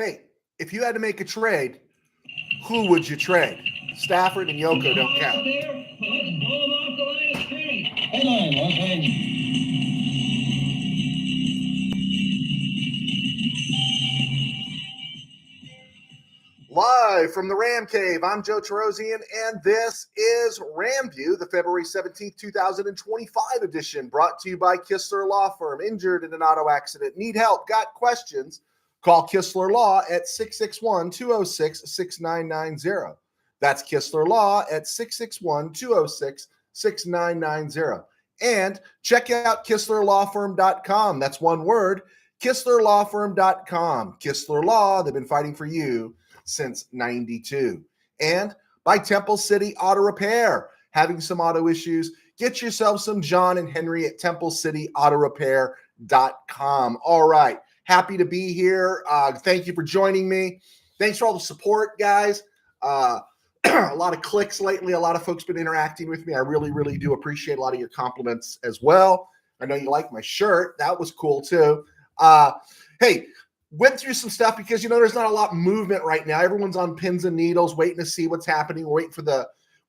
Hey, if you had to make a trade, who would you trade? Stafford and Yoko don't count. Live from the RamCave, I'm Joe Terosian, and this is RamView, the February 17th, 2025 edition, brought to you by Kistler Law Firm. Injured in an auto accident? Need help? Got questions? Call Kistler Law at 661-206-6990. That's Kistler Law at 661-206-6990. And check out KistlerLawFirm.com. That's one word, KistlerLawFirm.com. Kistler Law, they've been fighting for you since 92. And by Temple City Auto Repair. Having some auto issues? Get yourself some John and Henry at TempleCityAutoRepair.com. All right. Happy to be here. Thank you for joining me. Thanks for all the support, guys. A lot of clicks lately. A lot of folks been interacting with me. I really, really do appreciate a lot of your compliments as well. I know you like my shirt. That was cool too. Hey, went through some stuff because, there's not a lot of movement right now. Everyone's on pins and needles, waiting to see what's happening. We're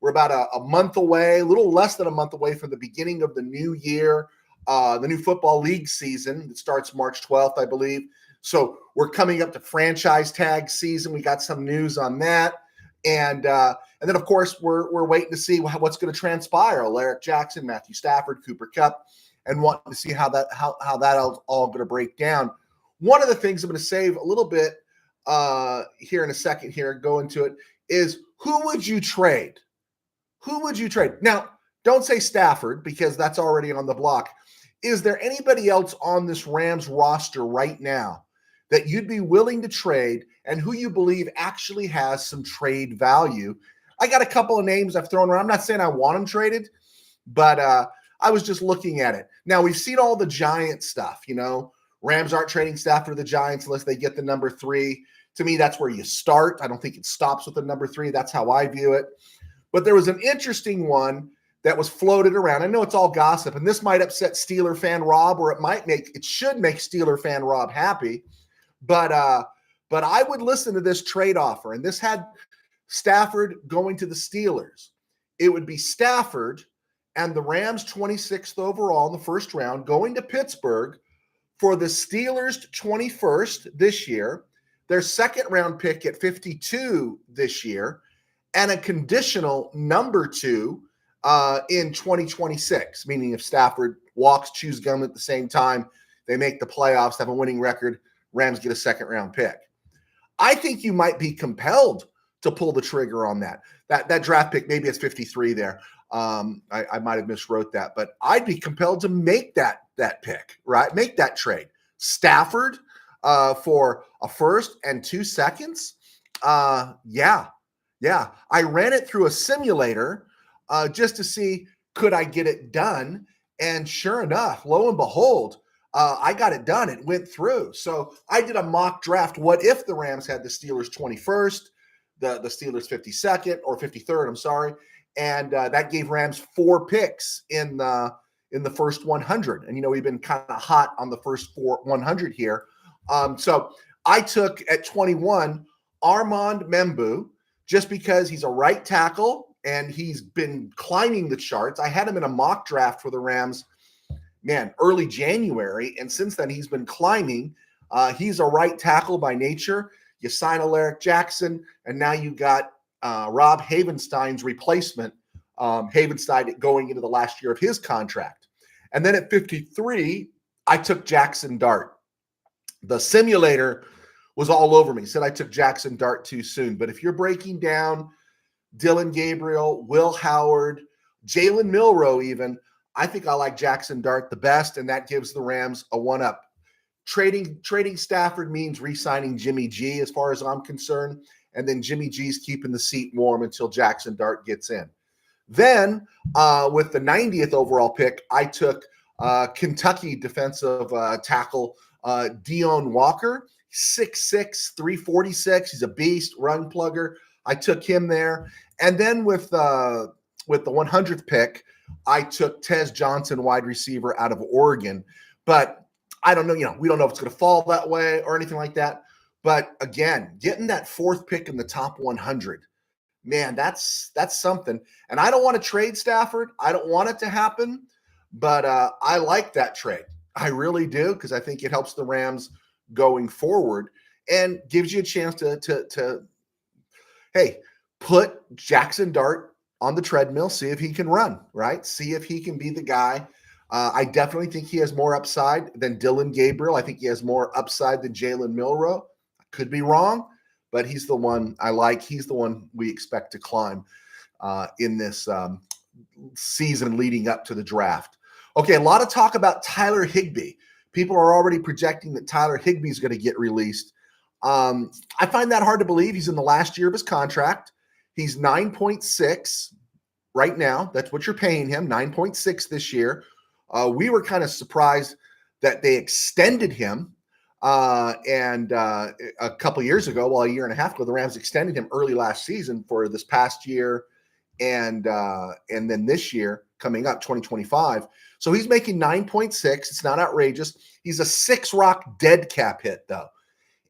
about a month away, a little less than a month away from the beginning of the new year, the new football league season. It starts March 12th, I believe. So we're coming up to franchise tag season. We got some news on that. And then, of course, we're waiting to see what's going to transpire. Alaric Jackson, Matthew Stafford, Cooper Kupp, and wanting to see how that all going to break down. One of the things I'm going to save a little bit here in a second here, go into it, is who would you trade? Who would you trade? Now, don't say Stafford because that's already on the block. Is there anybody else on this Rams roster right now that you'd be willing to trade and who you believe actually has some trade value? I got a couple of names I've thrown around. I'm not saying I want them traded, but I was just looking at it. Now, we've seen all the Giant stuff, Rams aren't trading Stafford to the Giants unless they get the number 3. To me, that's where you start. I don't think it stops with the number 3. That's how I view it. But there was an interesting one that was floated around. I know it's all gossip, and this might upset Steeler fan Rob, or it should make Steeler fan Rob happy. But I would listen to this trade offer, and this had Stafford going to the Steelers. It would be Stafford and the Rams 26th overall in the first round going to Pittsburgh for the Steelers 21st this year, their second round pick at 52 this year, and a conditional number 2 in 2026, meaning if Stafford walks, chews gum at the same time, they make the playoffs, have a winning record, Rams get a second round pick. I think you might be compelled to pull the trigger on that. That draft pick, maybe it's 53 there. I might have miswrote that, but I'd be compelled to make that pick, right? Make that trade. Stafford for a first and 2 seconds. Yeah. I ran it through a simulator just to see, could I get it done? And sure enough, lo and behold, I got it done. It went through. So I did a mock draft. What if the Rams had the Steelers 21st, the Steelers 52nd or 53rd, I'm sorry. And that gave Rams 4 picks in the first 100. And, we've been kind of hot on the first 100 here. So I took at 21 Armand Membu just because he's a right tackle and he's been climbing the charts. I had him in a mock draft for the Rams, early January. And since then, he's been climbing. He's a right tackle by nature. You sign Alaric Jackson, and now you got Rob Havenstein's replacement, Havenstein going into the last year of his contract. And then at 53, I took Jackson Dart. The simulator was all over me. Said I took Jackson Dart too soon. But if you're breaking down Dylan Gabriel, Will Howard, Jalen Milroe even, I think I like Jackson Dart the best, and that gives the Rams a one-up. Trading Stafford means re-signing Jimmy G as far as I'm concerned, and then Jimmy G's keeping the seat warm until Jackson Dart gets in. Then with the 90th overall pick, I took Kentucky defensive tackle Dion Walker, 6'6", 346. He's a beast, run plugger. I took him there. And then with the 100th pick, I took Tez Johnson, wide receiver out of Oregon. But I don't know, we don't know if it's going to fall that way or anything like that. But again, getting that fourth pick in the top 100, man, that's something. And I don't want to trade Stafford. I don't want it to happen, but I like that trade. I really do, because I think it helps the Rams going forward and gives you a chance to hey, put Jackson Dart on the treadmill, see if he can run, right? See if he can be the guy. I definitely think he has more upside than Dylan Gabriel. I think he has more upside than Jalen Milroe. I could be wrong, but he's the one I like. He's the one we expect to climb in this season leading up to the draft. Okay, a lot of talk about Tyler Higbee. People are already projecting that Tyler Higbee is going to get released. I find that hard to believe. He's in the last year of his contract. He's 9.6 right now. That's what you're paying him, 9.6 this year. We were kind of surprised that they extended him. And a couple years ago, well, a year and a half ago, the Rams extended him early last season for this past year and then this year coming up, 2025. So he's making 9.6. It's not outrageous. He's a 6-rock dead cap hit, though.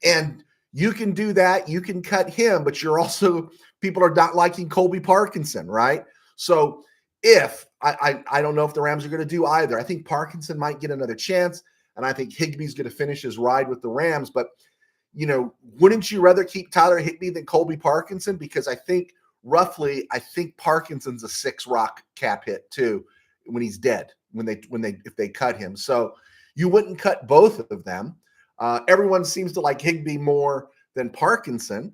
And you can do that. You can cut him, but you're also, people are not liking Colby Parkinson, right? So if, I don't know if the Rams are going to do either. I think Parkinson might get another chance, and I think Higbee's going to finish his ride with the Rams. But, you know, wouldn't you rather keep Tyler Higbee than Colby Parkinson? Because I think Parkinson's a 6-rock cap hit too when he's dead, if they cut him. So you wouldn't cut both of them. Everyone seems to like Higbee more than Parkinson.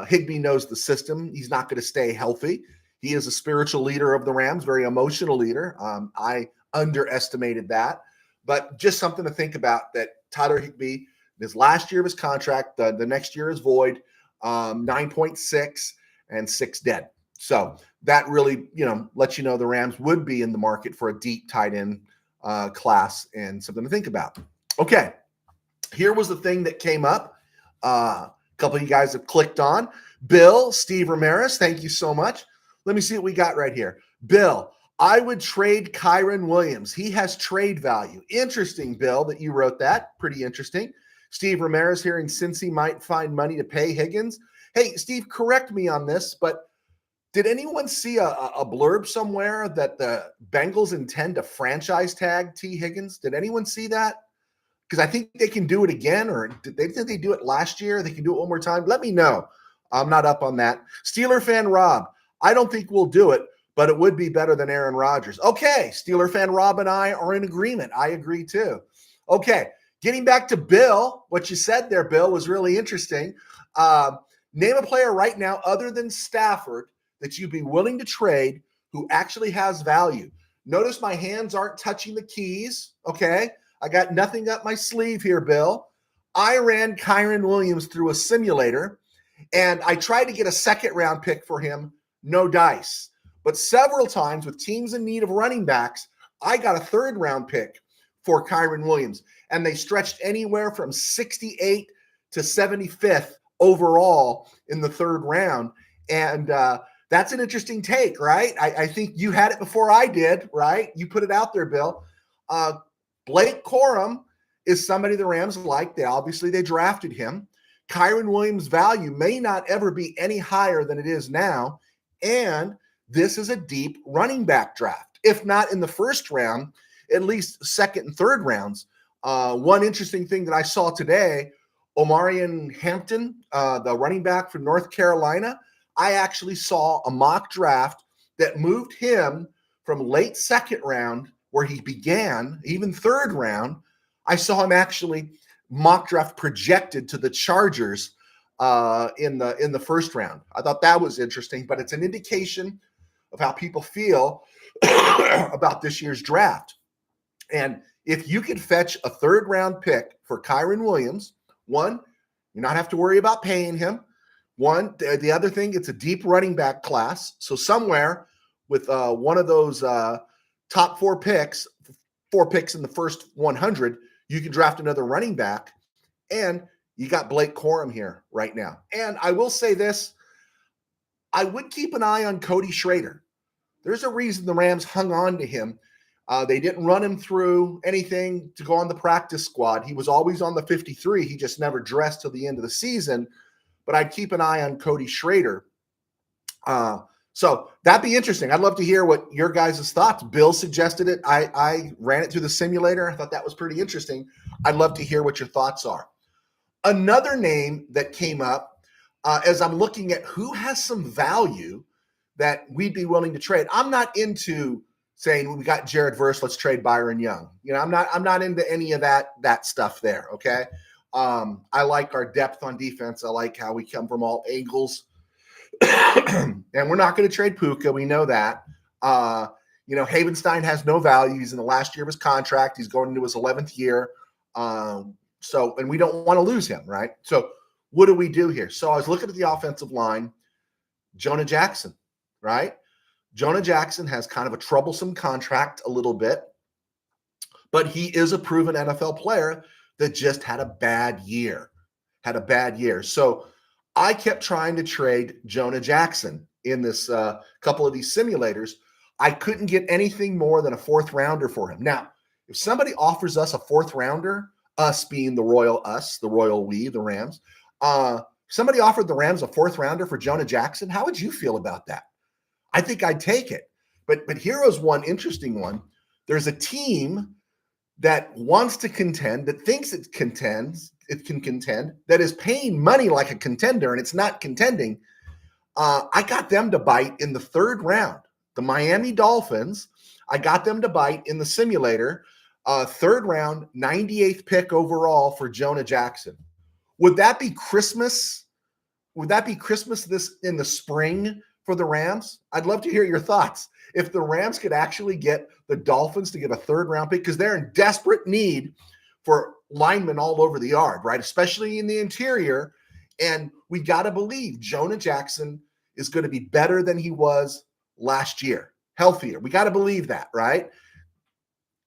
Higbee knows the system. He's not going to stay healthy. He is a spiritual leader of the Rams, very emotional leader. I underestimated that. But just something to think about, that Tyler Higbee, this last year of his contract, the next year is void, 9.6 and 6 dead. So that really, lets you know the Rams would be in the market for a deep tight end class, and something to think about. Okay. Here was the thing that came up. A couple of you guys have clicked on. Bill, Steve Ramirez, thank you so much. Let me see what we got right here. Bill, I would trade Kyren Williams. He has trade value. Interesting, Bill, that you wrote that. Pretty interesting. Steve Ramirez hearing Cincy might find money to pay Higgins. Hey, Steve, correct me on this, but did anyone see a blurb somewhere that the Bengals intend to franchise tag T. Higgins? Did anyone see that? Because I think they can do it again, or did they do it last year? They can do it one more time. Let me know. I'm not up on that. Steeler fan Rob, I don't think we'll do it, but it would be better than Aaron Rodgers. Okay, Steeler fan Rob and I are in agreement. I agree too. Okay, getting back to Bill, what you said there, Bill, was really interesting. Name a player right now other than Stafford that you'd be willing to trade who actually has value. Notice my hands aren't touching the keys, okay? I got nothing up my sleeve here, Bill. I ran Kyren Williams through a simulator, and I tried to get a second-round pick for him, no dice. But several times with teams in need of running backs, I got a third-round pick for Kyren Williams, and they stretched anywhere from 68 to 75th overall in the third round. And that's an interesting take, right? I think you had it before I did, right? You put it out there, Bill. Blake Corum is somebody the Rams like. They drafted him. Kyren Williams' value may not ever be any higher than it is now. And this is a deep running back draft. If not in the first round, at least second and third rounds. One interesting thing that I saw today, Omarion Hampton, the running back from North Carolina, I actually saw a mock draft that moved him from late second round, where he began, even third round. I saw him actually mock draft projected to the Chargers in the first round. I thought that was interesting, but it's an indication of how people feel about this year's draft. And if you could fetch a third round pick for Kyren Williams, one, you not have to worry about paying him. One, the other thing, it's a deep running back class. So somewhere with one of those top four picks in the first 100, you can draft another running back. And you got Blake Corum here right now. And I will say this, I would keep an eye on Cody Schrader. There's a reason the Rams hung on to him. They didn't run him through anything to go on the practice squad. He was always on the 53. He just never dressed till the end of the season. But I'd keep an eye on Cody Schrader. So that'd be interesting. I'd love to hear what your guys' thoughts. Bill suggested it. I ran it through the simulator. I thought that was pretty interesting. I'd love to hear what your thoughts are. Another name that came up as I'm looking at who has some value that we'd be willing to trade. I'm not into saying we got Jared Verse, let's trade Byron Young. I'm not into any of that stuff there. Okay. I like our depth on defense. I like how we come from all angles. And we're not going to trade Puka. We know that. Havenstein has no value. He's in the last year of his contract. He's going into his 11th year. And we don't want to lose him, right? So what do we do here? So I was looking at the offensive line, Jonah Jackson, right? Jonah Jackson has kind of a troublesome contract a little bit, but he is a proven NFL player that just had a bad year. So I kept trying to trade Jonah Jackson in this couple of these simulators. I couldn't get anything more than a 4th rounder for him. Now, if somebody offers us a 4th rounder, us being the royal we, the Rams, somebody offered the Rams a 4th rounder for Jonah Jackson, how would you feel about that? I think I'd take it. But here's one interesting one. There's a team that wants to contend, that thinks it can contend, that is paying money like a contender, and it's not contending. I got them to bite in the 3rd round. The Miami Dolphins, I got them to bite in the simulator. 3rd round, 98th pick overall for Jonah Jackson. Would that be Christmas? Would that be Christmas this in the spring for the Rams? I'd love to hear your thoughts. If the Rams could actually get the Dolphins to give a 3rd round pick, because they're in desperate need for linemen all over the yard, right? Especially in the interior. And we got to believe Jonah Jackson is going to be better than he was last year, healthier. We got to believe that, right?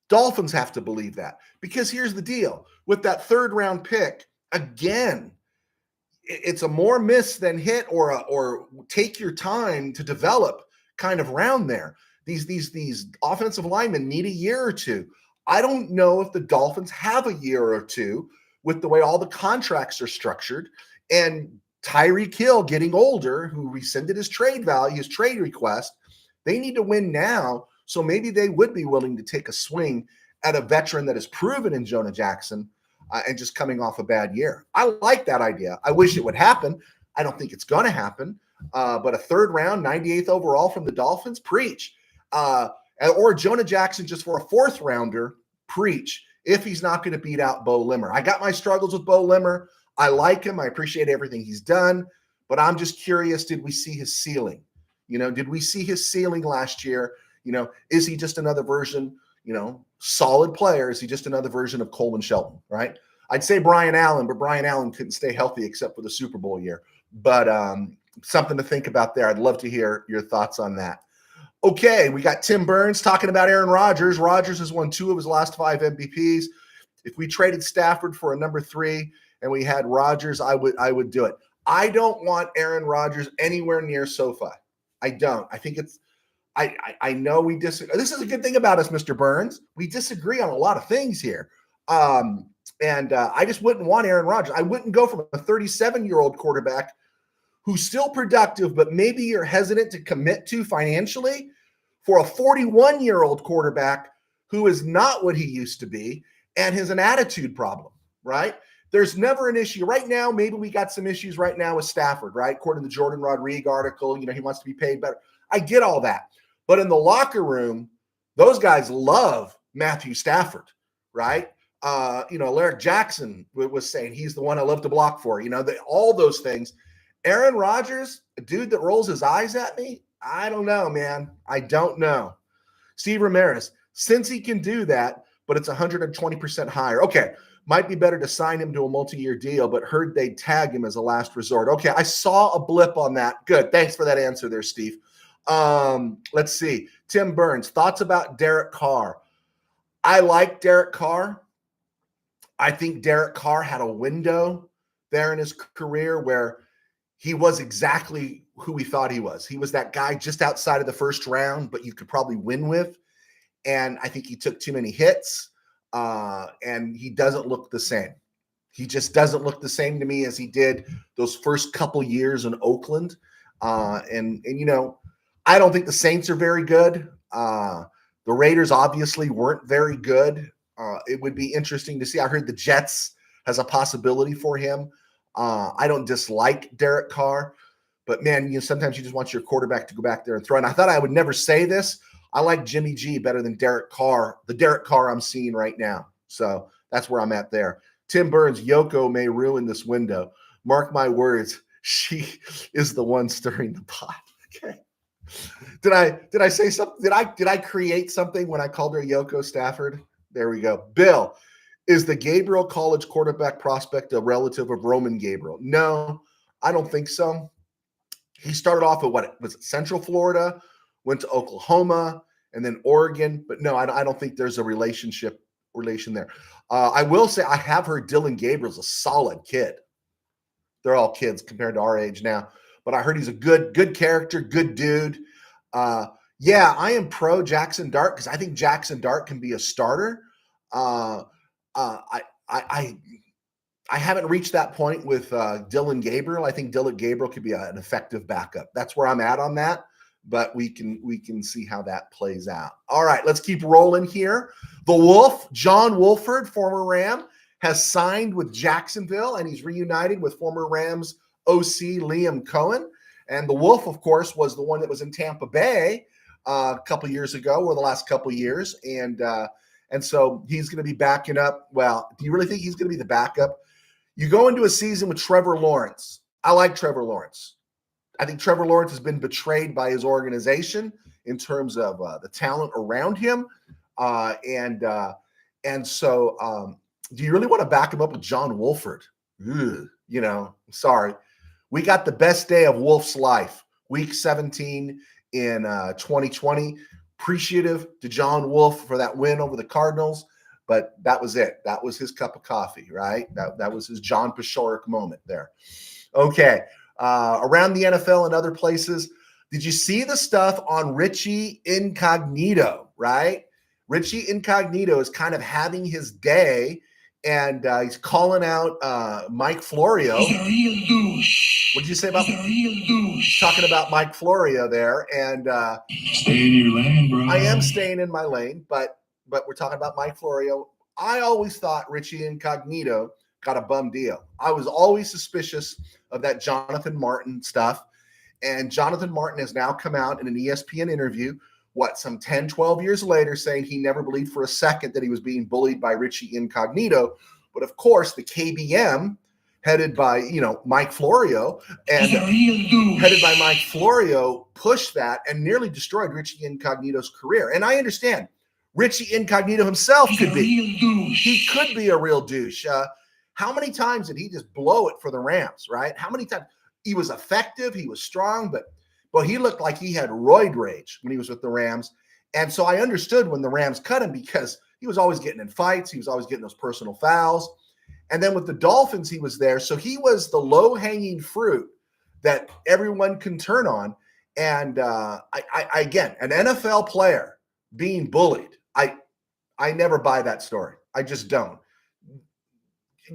Dolphins have to believe that, because here's the deal with that 3rd round pick. Again, it's a more miss than hit or take your time to develop kind of round there. These offensive linemen need a year or two. I don't know if the Dolphins have a year or two with the way all the contracts are structured, and Tyreek Hill getting older, who rescinded his trade value, his trade request. They need to win now. So maybe they would be willing to take a swing at a veteran that is proven in Jonah Jackson and just coming off a bad year. I like that idea. I wish it would happen. I don't think it's going to happen. But a 3rd round, 98th overall from the Dolphins, preach. Or Jonah Jackson just for a 4th rounder, preach, if he's not going to beat out Bo Limmer. I got my struggles with Bo Limmer. I like him. I appreciate everything he's done. But I'm just curious, did we see his ceiling? Did we see his ceiling last year? Is he just another version, solid player? Is he just another version of Coleman Shelton, right? I'd say Brian Allen, but Brian Allen couldn't stay healthy except for the Super Bowl year. But something to think about there. I'd love to hear your thoughts on that. Okay, we got Tim Burns talking about Aaron Rodgers. Rodgers has won 2 of his last 5 MVPs. If we traded Stafford for a number 3 and we had Rodgers, I would do it. I don't want Aaron Rodgers anywhere near SoFi. I don't. I think it's I know we disagree. This is a good thing about us, Mr. Burns. We disagree on a lot of things here. And I just wouldn't want Aaron Rodgers. I wouldn't go from a 37-year-old quarterback who's still productive, but maybe you're hesitant to commit to financially, for a 41-year-old quarterback who is not what he used to be and has an attitude problem, right? There's never an issue. Right now, maybe we got some issues right now with Stafford, right? According to the Jordan Rodriguez article, he wants to be paid better. I get all that. But in the locker room, those guys love Matthew Stafford, right? Larry Jackson was saying he's the one I love to block for, all those things. Aaron Rodgers, a dude that rolls his eyes at me, I don't know, man. I don't know. Steve Ramirez, since he can do that, but it's 120% higher. Okay, might be better to sign him to a multi-year deal, but heard they'd tag him as a last resort. Okay, I saw a blip on that. Good. Thanks for that answer there, Steve. Let's see. Tim Burns, thoughts about Derek Carr. I like Derek Carr. I think Derek Carr had a window there in his career where he was exactly who we thought he was. He was that guy just outside of the 1st round, but you could probably win with. and I think he took too many hits, and he doesn't look the same. He just doesn't look the same to me as he did those first couple years in Oakland. And I don't think the Saints are very good. The Raiders obviously weren't very good. It would be interesting to see. I heard the Jets has a possibility for him. I don't dislike Derek Carr, but man, sometimes you just want your quarterback to go back there and throw. And I thought I would never say this. I like Jimmy G better than Derek Carr, the Derek Carr I'm seeing right now. So that's where I'm at there. Tim Burns, Yoko may ruin this window. Mark my words, she is the one stirring the pot. Okay. Did I say something? Did I create something when I called her Yoko Stafford? There we go. Bill, is the Gabriel College quarterback prospect a relative of Roman Gabriel? No, I don't think so. He started off at what was it, Central Florida, went to Oklahoma, and then Oregon. But no, I don't think there's a relation there. I will say I have heard Dylan Gabriel's a solid kid. They're all kids compared to our age now, but I heard he's a good character, good dude. Yeah, I am pro Jackson Dart because I think Jackson Dart can be a starter. I haven't reached that point with Dylan Gabriel. I think Dylan Gabriel could be an effective backup. That's where I'm at on that, but we can see how that plays out. All right, let's keep rolling here. The Wolf, John Wolford, former Ram, has signed with Jacksonville, and he's reunited with former Rams OC Liam Cohen. And the Wolf, of course, was the one that was in Tampa Bay a couple years ago, or the last couple years, and so he's going to be backing up. Well, do you really think he's going to be the backup? You go into a season with Trevor Lawrence. I like Trevor Lawrence. I think Trevor Lawrence has been betrayed by his organization in terms of the talent around him, and so do you really want to back him up with John Wolford? Sorry. We got the best day of Wolf's life, week 17 in 2020. Appreciative to John Wolf for that win over the Cardinals, but that was it. That was his cup of coffee, right? That was his John Pashoric moment there. Okay. Around the NFL and other places, did you see the stuff on Richie Incognito, right? Richie Incognito is kind of having his day, and he's calling out Mike Florio. He's a real douche. What did you say about? He's a real douche. Talking about Mike Florio there, and stay in your lane, bro. I am staying in my lane, but we're talking about Mike Florio. I always thought Richie Incognito got a bum deal. I was always suspicious of that Jonathan Martin stuff, and Jonathan Martin has now come out in an ESPN interview, some 10, 12 years later, saying he never believed for a second that he was being bullied by Richie Incognito. But of course, the KBM, headed by, Mike Florio, and headed by Mike Florio, pushed that and nearly destroyed Richie Incognito's career. And I understand Richie Incognito himself could be. He could be a real douche. How many times did he just blow it for the Rams, right? How many times? He was effective, he was strong, but he looked like he had roid rage when he was with the Rams. And so I understood when the Rams cut him because he was always getting in fights. He was always getting those personal fouls. And then with the Dolphins, he was there. So he was the low-hanging fruit that everyone can turn on. And again, an NFL player being bullied, I never buy that story. I just don't.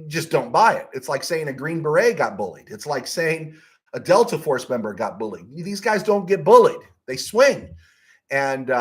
Just don't buy it. It's like saying a Green Beret got bullied. It's like saying a Delta Force member got bullied. These guys don't get bullied. They swing. And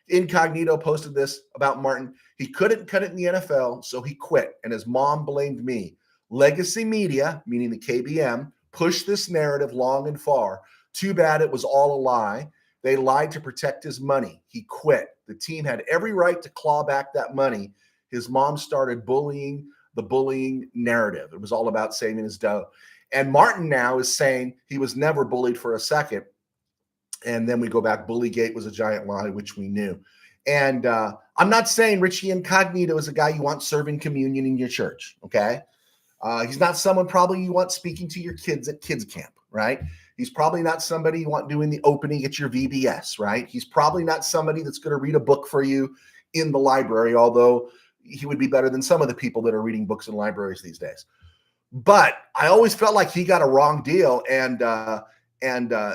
Incognito posted this about Martin. He couldn't cut it in the NFL, so he quit. And his mom blamed me. Legacy media, meaning the KBM, pushed this narrative long and far. Too bad it was all a lie. They lied to protect his money. He quit. The team had every right to claw back that money. His mom started bullying the bullying narrative. It was all about saving his dough. And Martin now is saying he was never bullied for a second. And then we go back, Bullygate was a giant lie, which we knew. And I'm not saying Richie Incognito is a guy you want serving communion in your church, okay? He's not someone probably you want speaking to your kids at kids camp, right? He's probably not somebody you want doing the opening at your VBS, right? He's probably not somebody that's going to read a book for you in the library, although he would be better than some of the people that are reading books in libraries these days. But I always felt like he got a wrong deal, and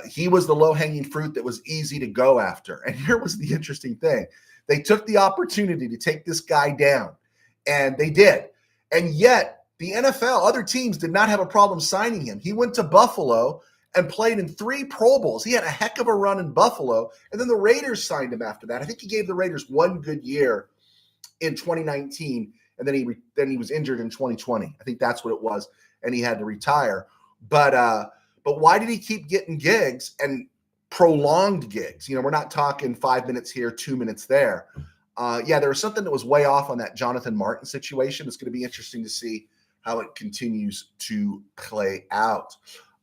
he was the low-hanging fruit that was easy to go after. And here was the interesting thing. They took the opportunity to take this guy down, and they did. And yet, the NFL, other teams did not have a problem signing him. He went to Buffalo and played in 3 Pro Bowls. He had a heck of a run in Buffalo, and then the Raiders signed him after that. I think he gave the Raiders 1 good year in 2019, and then he was injured in 2020. I think that's what it was, and he had to retire. But why did he keep getting gigs and prolonged gigs? We're not talking 5 minutes here, 2 minutes there. There was something that was way off on that Jonathan Martin situation. It's going to be interesting to see how it continues to play out.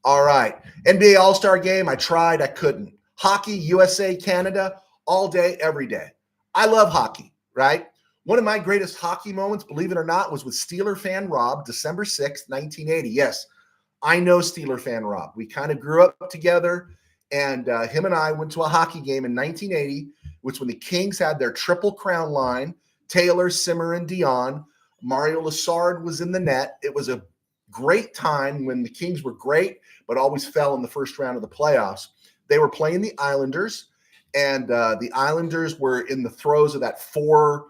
All right. NBA All-Star Game. I tried. I couldn't. Hockey, USA, Canada, all day, every day. I love hockey, right? One of my greatest hockey moments, believe it or not, was with Steeler fan Rob, December 6th, 1980. Yes, I know Steeler fan Rob. We kind of grew up together, and him and I went to a hockey game in 1980, which when the Kings had their Triple Crown line, Taylor, Simmer, and Dion. Mario Lessard was in the net. It was a great time when the Kings were great, but always fell in the first round of the playoffs. They were playing the Islanders, and the Islanders were in the throes of that four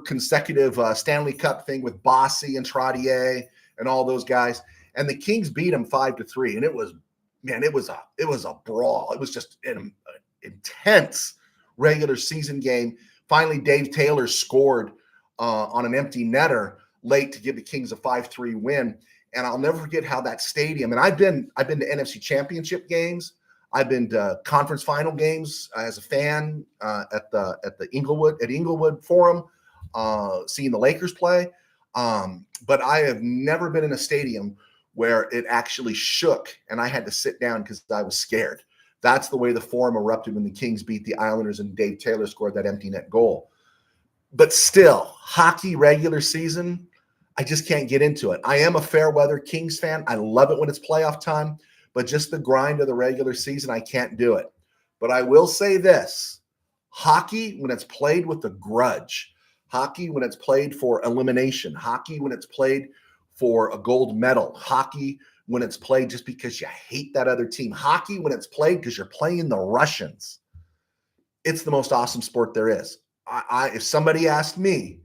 consecutive Stanley Cup thing with Bossy and Trottier and all those guys. And the Kings beat them 5-3. And it was a brawl. It was just an intense regular season game. Finally, Dave Taylor scored on an empty netter late to give the Kings a 5-3 win. And I'll never forget how that stadium, and I've been to NFC Championship games. I've been to conference final games as a fan at the Inglewood Forum, seeing the Lakers play. But I have never been in a stadium where it actually shook and I had to sit down because I was scared. That's the way the Forum erupted when the Kings beat the Islanders and Dave Taylor scored that empty net goal. But still, hockey regular season, I just can't get into it. I am a fair weather Kings fan. I love it when it's playoff time, but just the grind of the regular season, I can't do it. But I will say this, hockey, when it's played with a grudge, hockey, when it's played for elimination, hockey, when it's played for a gold medal, hockey, when it's played just because you hate that other team, hockey, when it's played because you're playing the Russians, it's the most awesome sport there is. If somebody asked me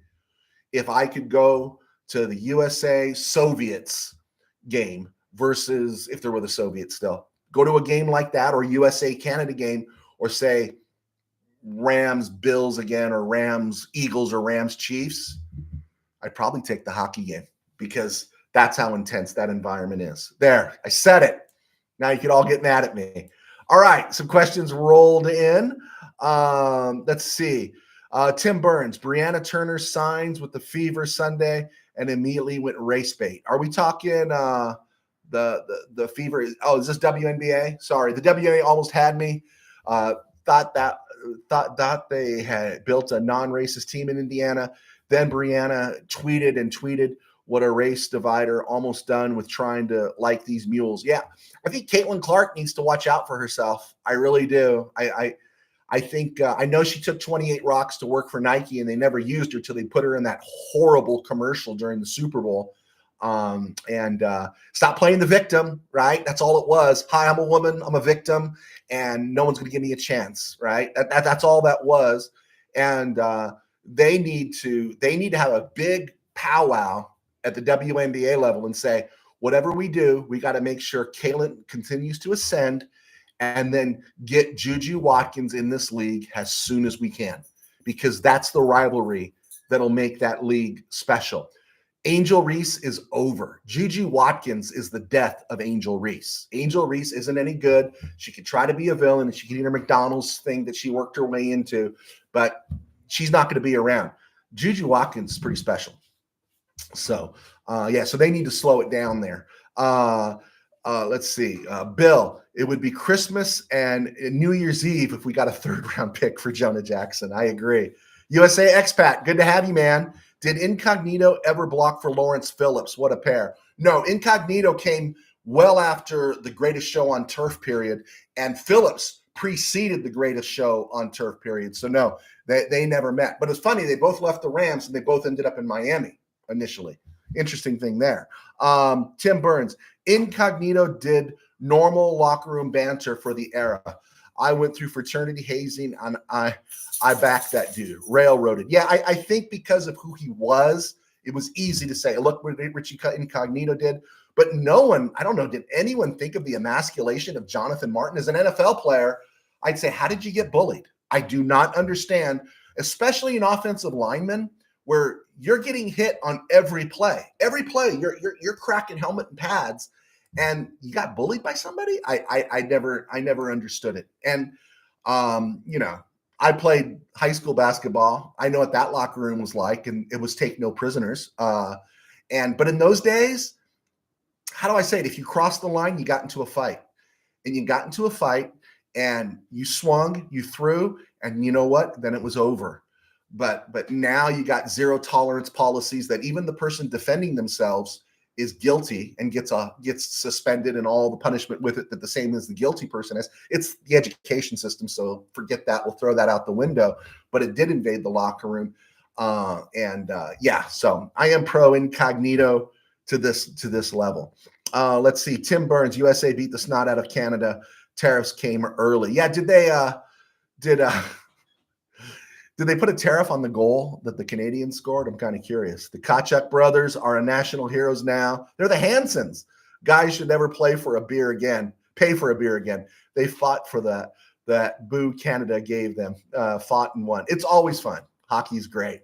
if I could go to the USA Soviets game versus if there were the Soviets still, go to a game like that or USA Canada game, or say Rams Bills again, or Rams Eagles, or Rams Chiefs, I'd probably take the hockey game because that's how intense that environment is. There, I said it. Now you can all get mad at me. All right, some questions rolled in. Let's see. Tim Burns, Brianna Turner signs with the Fever Sunday and immediately went race bait. Are we talking the Fever? Oh, is this WNBA? Sorry, the WNBA almost had me. Thought they had built a non-racist team in Indiana. Then Brianna tweeted what a race divider, almost done with trying to like these mules. Yeah, I think Caitlin Clark needs to watch out for herself. I really do. I think I know she took 28 rocks to work for Nike, and they never used her till they put her in that horrible commercial during the Super Bowl. And stop playing the victim, right? That's all it was. Hi, I'm a woman. I'm a victim, and no one's going to give me a chance, right? That's all that was. And they need to have a big powwow at the WNBA level and say, whatever we do, we got to make sure Caitlin continues to ascend, and then get Juju Watkins in this league as soon as we can, because that's the rivalry that'll make that league special. Angel Reese is over. Juju Watkins is the death of Angel Reese. Angel Reese isn't any good. She could try to be a villain, and she can eat her McDonald's thing that she worked her way into, but she's not going to be around. Juju Watkins is pretty special. So, so they need to slow it down there. Let's see. Bill, it would be Christmas and New Year's Eve if we got a 3rd-round pick for Jonah Jackson. I agree. USA Expat, good to have you, man. Did Incognito ever block for Lawrence Phillips? What a pair. No, Incognito came well after the Greatest Show on Turf period, and Phillips preceded the Greatest Show on Turf period. So, no, they never met. But it's funny, they both left the Rams, and they both ended up in Miami initially. Interesting thing there. Tim Burns, Incognito did normal locker room banter for the era. I went through fraternity hazing, and I backed that dude, railroaded. Yeah, I think because of who he was, it was easy to say, look what Richie Incognito did. But no one, I don't know, did anyone think of the emasculation of Jonathan Martin as an NFL player? I'd say, how did you get bullied? I do not understand, especially an offensive lineman where you're getting hit on every play. Every play, you're cracking helmet and pads, and you got bullied by somebody. I never understood it. And you know, I played high school basketball. I know what that locker room was like, and it was take no prisoners. But in those days, how do I say it? If you crossed the line, you got into a fight, and you swung, you threw, and you know what? Then it was over. But now you got zero tolerance policies that even the person defending themselves is guilty and gets suspended and all the punishment with it that the same as the guilty person is. It's the education system, so forget that. We'll throw that out the window. But it did invade the locker room, yeah. So I am pro incognito to this level. Let's see. Tim Burns, USA beat the snot out of Canada. Tariffs came early. Yeah, did they put a tariff on the goal that the Canadians scored? I'm kind of curious. The Tkachuk brothers are national heroes now. They're the Hansons. Guys should never pay for a beer again. They fought for that boo Canada gave them, fought and won. It's always fun. Hockey's great.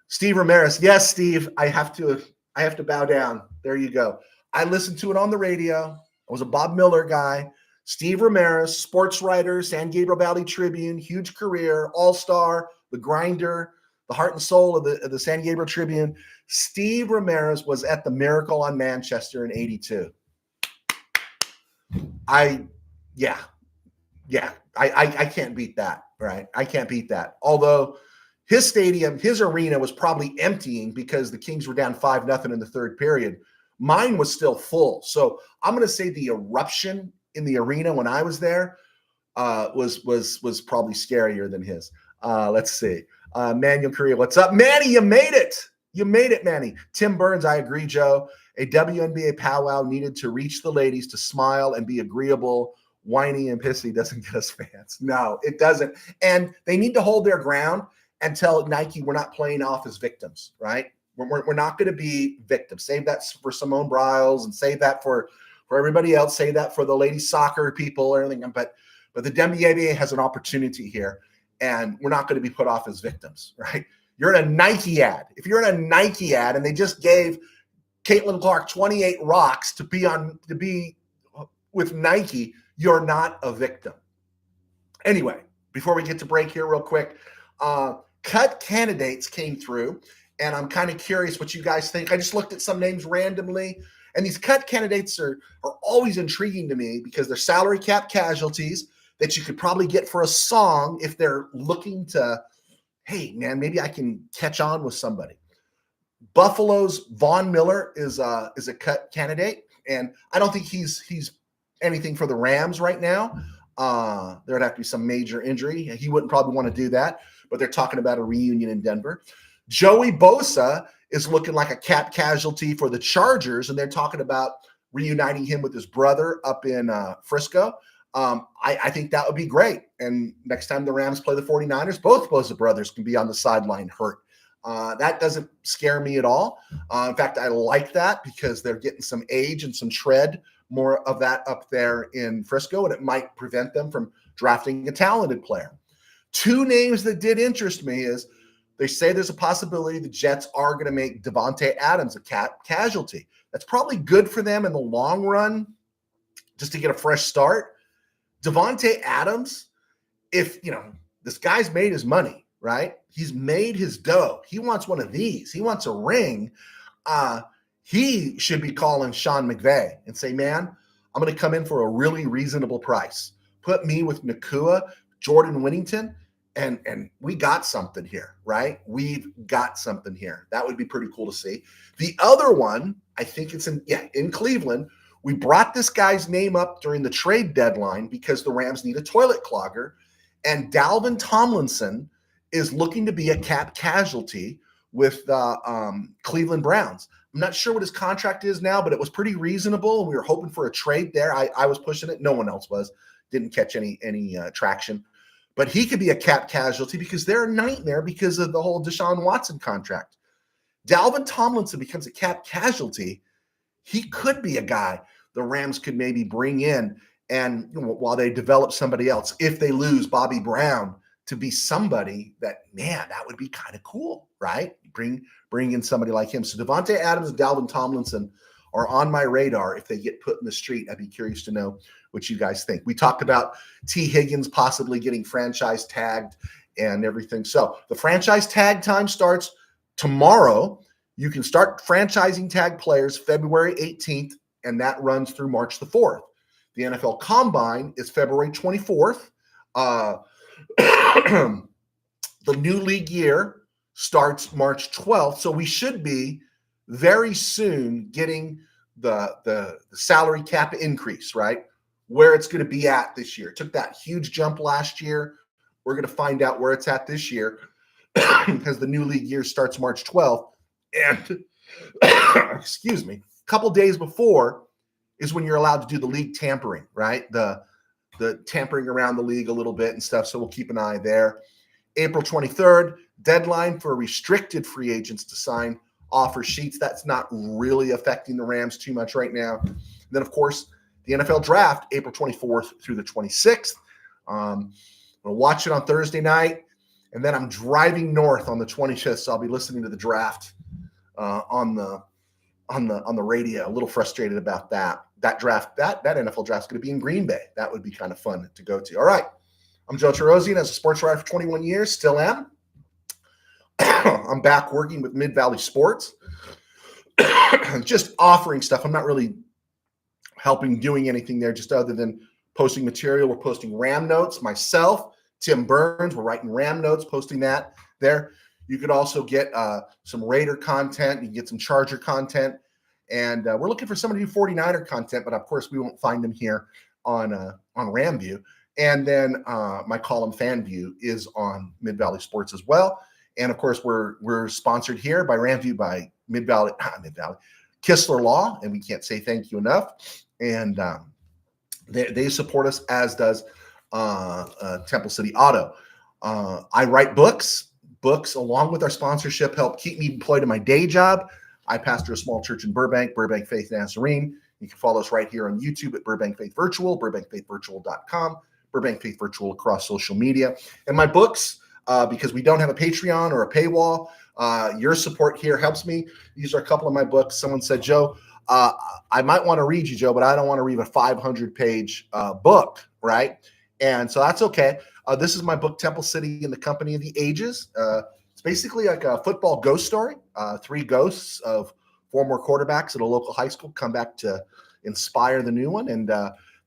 Steve Ramirez. Yes, Steve, I have to bow down. There you go. I listened to it on the radio. I was a Bob Miller guy. Steve Ramirez, sports writer, San Gabriel Valley Tribune, huge career, all-star, the grinder, the heart and soul of the San Gabriel Tribune. Steve Ramirez was at the Miracle on Manchester in '82. I can't beat that, right? I can't beat that. Although his stadium, his arena was probably emptying because the Kings were down 5-0 in the third period. Mine was still full. So I'm going to say the eruption in the arena when I was there was probably scarier than his. Let's see. Manuel Korea, what's up? Manny, you made it. You made it, Manny. Tim Burns, I agree, Joe. A WNBA powwow needed to reach the ladies to smile and be agreeable. Whiny and pissy doesn't get us fans. No, it doesn't. And they need to hold their ground and tell Nike we're not playing off as victims, right? We're not going to be victims. Save that for Simone Biles and save that for everybody else. Say that for the ladies soccer people or anything. But the WNBA has an opportunity here, and we're not going to be put off as victims, right? You're in a Nike ad. If you're in a Nike ad and they just gave Caitlin Clark 28 rocks to be with Nike, you're not a victim. Anyway, before we get to break here real quick, cut candidates came through, and I'm kind of curious what you guys think. I just looked at some names randomly, and these cut candidates are always intriguing to me because they're salary cap casualties that you could probably get for a song if they're looking to, hey, man, maybe I can catch on with somebody. Buffalo's Von Miller is a cut candidate, and I don't think he's anything for the Rams right now. There'd have to be some major injury. He wouldn't probably want to do that, but they're talking about a reunion in Denver. Joey Bosa is looking like a cap casualty for the Chargers, and they're talking about reuniting him with his brother up in Frisco. I think that would be great. And next time the Rams play the 49ers, both Bosa brothers can be on the sideline hurt. That doesn't scare me at all. In fact, I like that because they're getting some age and some tread, more of that up there in Frisco, and it might prevent them from drafting a talented player. Two names that did interest me is they say there's a possibility the Jets are going to make Devontae Adams a cap casualty. That's probably good for them in the long run, just to get a fresh start. Devontae Adams, if, this guy's made his money, right? He's made his dough. He wants one of these. He wants a ring. He should be calling Sean McVay and say, man, I'm going to come in for a really reasonable price. Put me with Nakua, Jordan Whittington, and we got something here, right? We've got something here. That would be pretty cool to see. The other one, I think it's in Cleveland. We brought this guy's name up during the trade deadline because the Rams need a toilet clogger, and Dalvin Tomlinson is looking to be a cap casualty with the Cleveland Browns. I'm not sure what his contract is now, but it was pretty reasonable, and we were hoping for a trade there. I was pushing it. No one else was. didn't catch any traction. But he could be a cap casualty because they're a nightmare because of the whole Deshaun Watson contract. Dalvin Tomlinson becomes a cap casualty. He could be a guy the Rams could maybe bring in, and while they develop somebody else, if they lose Bobby Brown, to be somebody that, man, that would be kind of cool, right? Bring in somebody like him. So Devontae Adams and Dalvin Tomlinson are on my radar. If they get put in the street, I'd be curious to know what you guys think. We talked about T. Higgins possibly getting franchise tagged and everything. So the franchise tag time starts tomorrow. You can start franchising tag players February 18th, and that runs through March the 4th. The NFL Combine is February 24th. The new league year starts March 12th, so we should be very soon getting the salary cap increase, right? Where it's going to be at this year. It took that huge jump last year. We're going to find out where it's at this year because the new league year starts March 12th. And excuse me, a couple days before is when you're allowed to do the league tampering, right? The tampering around the league a little bit and stuff. So we'll keep an eye there. April 23rd, deadline for restricted free agents to sign offer sheets. That's not really affecting the Rams too much right now. And then, of course, the NFL draft, April 24th through the 26th. I'm going to watch it on Thursday night, and then I'm driving north on the 25th, so I'll be listening to the draft on the radio. A little frustrated about that. That NFL draft is going to be in Green Bay. That would be kind of fun to go to. All right. I'm Joe Terosian, as a sports writer for 21 years, still am. I'm back working with Mid-Valley Sports, just offering stuff. I'm not really helping doing anything there, just other than posting material. We're posting Ram notes. Myself, Tim Burns, we're writing Ram notes, posting that there. You could also get some Raider content. You can get some Charger content. And we're looking for somebody to do 49er content, but of course we won't find them here on RamView. And then my column FanView is on Mid-Valley Sports as well. And of course we're sponsored here by RamView by Mid-Valley Kistler Law, and we can't say thank you enough. And they support us, as does Temple City Auto. I write books along with our sponsorship help keep me employed in my day job. I pastor a small church in Burbank Faith Nazarene. You can follow us right here on YouTube at Burbank Faith Virtual, burbankfaithvirtual.com, Burbank Faith Virtual across social media. And my books, because we don't have a Patreon or a paywall, your support here helps me. These are a couple of my books. Someone said, Joe, I might want to read you, Joe, but I don't want to read a 500-page book, right? And so that's okay. This is my book, Temple City and the Company of the Ages. It's basically like a football ghost story. 3 ghosts of former quarterbacks at a local high school come back to inspire the new one. And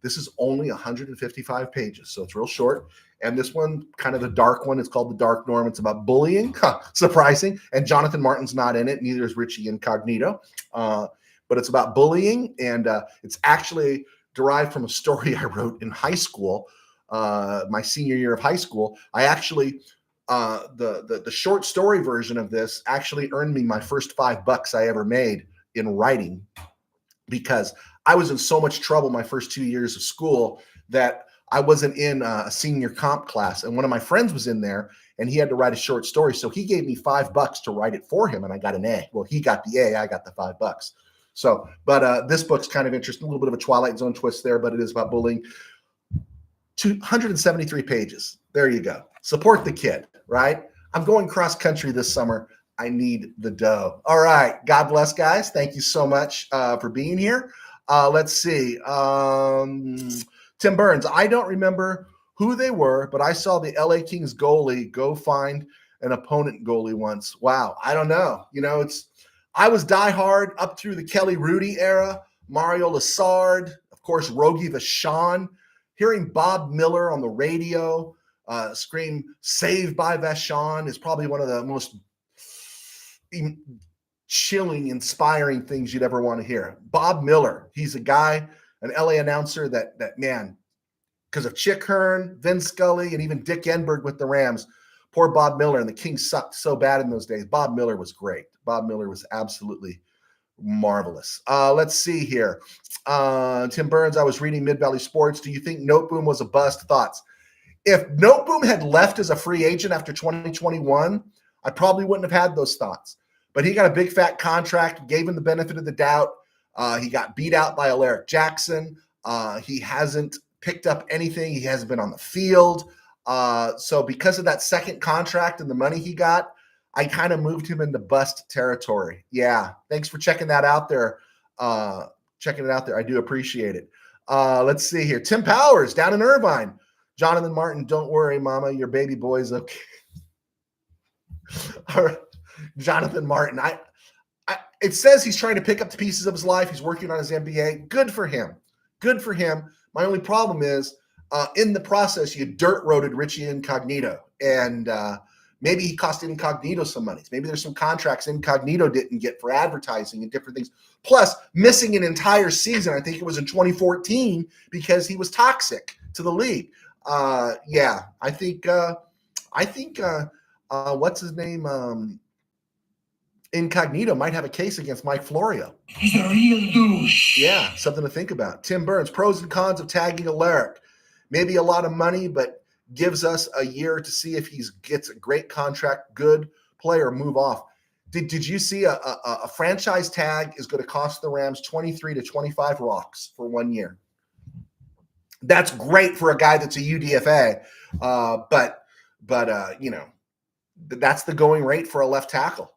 this is only 155 pages, so it's real short. And this one, kind of the dark one, it's called The Dark Norm. It's about bullying, surprising. And Jonathan Martin's not in it. Neither is Richie Incognito. But it's about bullying, and it's actually derived from a story I wrote in high school, my senior year of high school. I actually, the short story version of this actually earned me my first $5 I ever made in writing, because I was in so much trouble my first 2 years of school that I wasn't in a senior comp class, and one of my friends was in there, and he had to write a short story. So he gave me $5 to write it for him, and I got an A. Well, he got the A, I got the $5. So, but this book's kind of interesting, a little bit of a Twilight Zone twist there, but it is about bullying. 273 pages. There you go. Support the kid, right? I'm going cross country this summer. I need the dough. All right. God bless, guys. Thank you so much for being here. Let's see. Tim Burns, I don't remember who they were, but I saw the LA Kings goalie go find an opponent goalie once. Wow. I don't know. I was diehard up through the Kelly Rudy era, Mario Lessard, of course, Rogie Vachon. Hearing Bob Miller on the radio scream "Saved by Vachon" is probably one of the most chilling, inspiring things you'd ever want to hear. Bob Miller, he's a guy, an LA announcer that man, because of Chick Hearn, Vin Scully, and even Dick Enberg with the Rams, poor Bob Miller, and the Kings sucked so bad in those days. Bob Miller was great. Bob Miller was absolutely Marvelous. Let's see here. Tim Burns, I was reading Mid Valley Sports. Do you think Noteboom was a bust? Thoughts? If Noteboom had left as a free agent after 2021, I probably wouldn't have had those thoughts. But he got a big fat contract, gave him the benefit of the doubt. He got beat out by Alaric Jackson. He hasn't picked up anything. He hasn't been on the field. So because of that second contract and the money he got, I kind of moved him into bust territory. Yeah. Thanks for checking that out there. Checking it out there. I do appreciate it. Let's see here. Tim Powers down in Irvine. Jonathan Martin, don't worry, mama. Your baby boy's okay. All right. Jonathan Martin. It says he's trying to pick up the pieces of his life. He's working on his MBA. Good for him. Good for him. My only problem is in the process, you dirt roaded Richie Incognito. And maybe he cost Incognito some money. Maybe there's some contracts Incognito didn't get for advertising and different things. Plus, missing an entire season, I think it was in 2014, because he was toxic to the league. Yeah, I think what's his name? Incognito might have a case against Mike Florio. He's a real douche. Yeah, something to think about. Tim Burns, pros and cons of tagging Alaric. Maybe a lot of money, but gives us a year to see if he gets a great contract, good player, move off. Did you see a franchise tag is going to cost the Rams 23 to 25 rocks for 1 year? That's great for a guy that's a UDFA, but that's the going rate for a left tackle.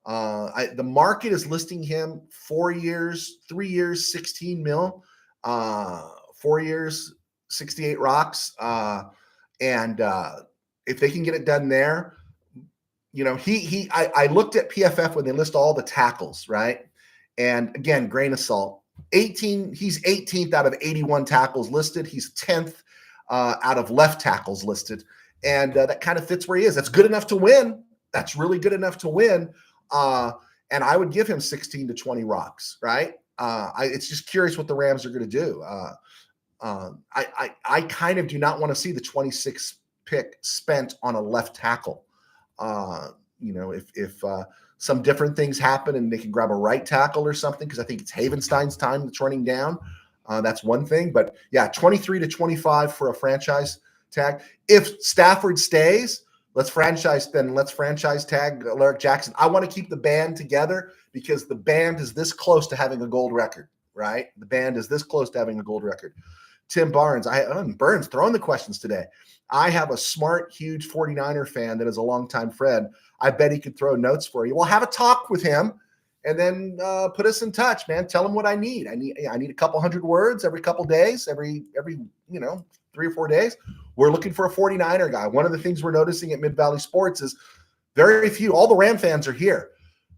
The market is listing him 4 years, 3 years, 16 mil, 4 years, 68 rocks. And if they can get it done there, I looked at PFF when they list all the tackles, right? And again, grain of salt. He's 18th out of 81 tackles listed. He's 10th out of left tackles listed. And that kind of fits where he is. That's good enough to win. That's really good enough to win. And I would give him 16 to 20 rocks, right? It's just curious what the Rams are going to do. I kind of do not want to see the 26th pick spent on a left tackle. If some different things happen and they can grab a right tackle or something, because I think it's Havenstein's time that's running down. That's one thing. But yeah, 23 to 25 for a franchise tag. If Stafford stays, let's franchise tag Alaric Jackson. I want to keep the band together because the band is this close to having a gold record, right? The band is this close to having a gold record. Tim Barnes, Burns throwing the questions today. I have a smart, huge 49er fan that is a longtime friend. I bet he could throw notes for you. We'll have a talk with him and then put us in touch, man. Tell him what I need. I need a couple hundred words every couple days, every 3 or 4 days. We're looking for a 49er guy. One of the things we're noticing at Mid-Valley Sports is very few. All the Ram fans are here.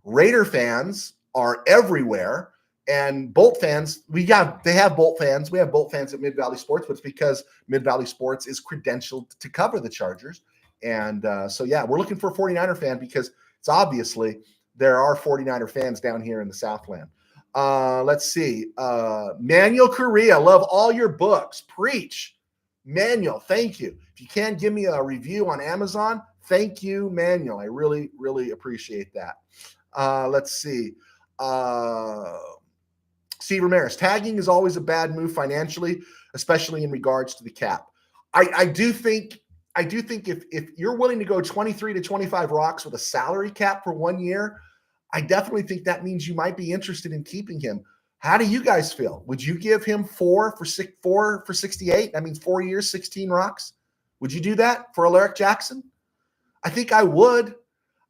Raider fans are everywhere. And Bolt fans, they have Bolt fans. We have Bolt fans at Mid-Valley Sports, but it's because Mid-Valley Sports is credentialed to cover the Chargers. And we're looking for a 49er fan because it's obviously there are 49er fans down here in the Southland. Let's see. Manuel Correa, love all your books. Preach. Manuel, thank you. If you can give me a review on Amazon, thank you, Manuel. I really, really appreciate that. Let's see. Steve Ramirez, tagging is always a bad move financially, especially in regards to the cap. I do think if you're willing to go 23 to 25 rocks with a salary cap for 1 year, I definitely think that means you might be interested in keeping him. How do you guys feel? Would you give him 4 for 68? That means 4 years, 16 rocks. Would you do that for Alaric Jackson? I think I would.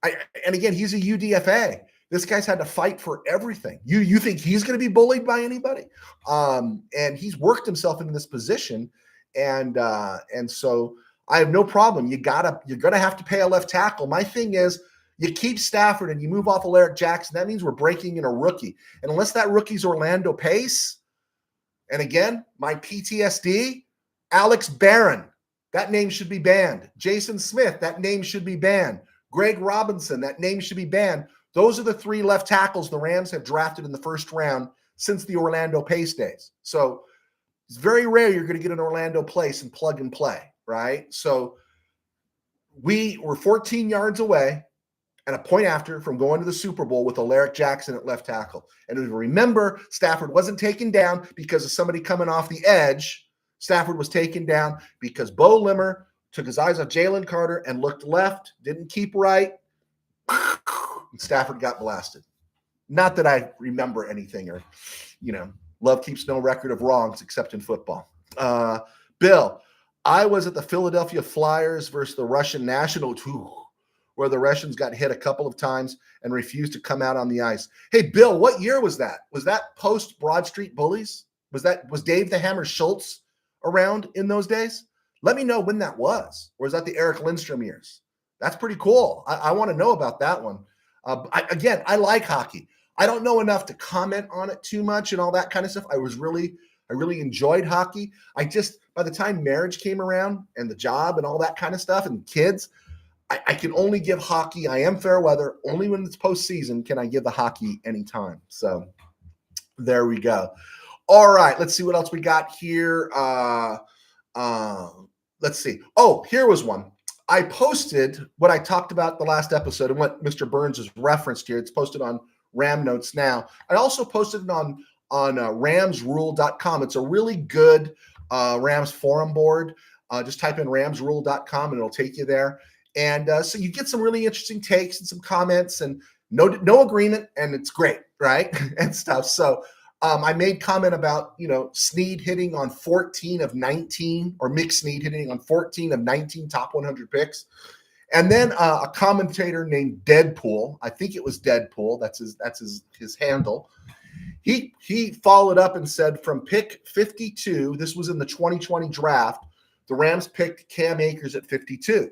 And again, he's a UDFA. This guy's had to fight for everything. You think he's going to be bullied by anybody? And he's worked himself into this position, and so I have no problem. You're going to have to pay a left tackle. My thing is, you keep Stafford and you move off Alaric Jackson. That means we're breaking in a rookie, and unless that rookie's Orlando Pace, and again, my PTSD, Alex Barron, that name should be banned. Jason Smith, that name should be banned. Greg Robinson, that name should be banned. Those are the 3 left tackles the Rams have drafted in the first round since the Orlando Pace days. So it's very rare you're going to get an Orlando Pace and plug and play, right? So we're 14 yards away. and a point after from going to the Super Bowl with Alaric Jackson at left tackle. And remember, Stafford wasn't taken down because of somebody coming off the edge. Stafford was taken down because Bo Limmer took his eyes off Jalen Carter and looked left, didn't keep right, and Stafford got blasted. Not that I remember anything, or, love keeps no record of wrongs except in football. Bill, I was at the Philadelphia Flyers versus the Russian national team, where the Russians got hit a couple of times and refused to come out on the ice. Hey, Bill, what year was that? Was that post Broad Street Bullies? Was Dave the Hammer Schultz around in those days? Let me know when that was. Or is that the Eric Lindstrom years? That's pretty cool. I want to know about that one. I like hockey. I don't know enough to comment on it too much and all that kind of stuff. I really enjoyed hockey. By the time marriage came around and the job and all that kind of stuff and kids, I can only give hockey. I am fair weather. Only when it's postseason can I give the hockey anytime. So there we go. All right, let's see what else we got here. Let's see. Oh, here was one. I posted what I talked about the last episode and what Mr. Burns has referenced here. It's posted on Ram Notes now. I also posted it on ramsrule.com. It's a really good Rams forum board. Just type in ramsrule.com and it'll take you there. And so you get some really interesting takes and some comments and no agreement, and it's great, right? And stuff. So I made comment about, Snead hitting on 14 of 19, or Mick Snead hitting on 14 of 19 top 100 picks. And then a commentator named Deadpool, I think it was Deadpool, that's his handle. He followed up and said from pick 52, this was in the 2020 draft, the Rams picked Cam Akers at 52.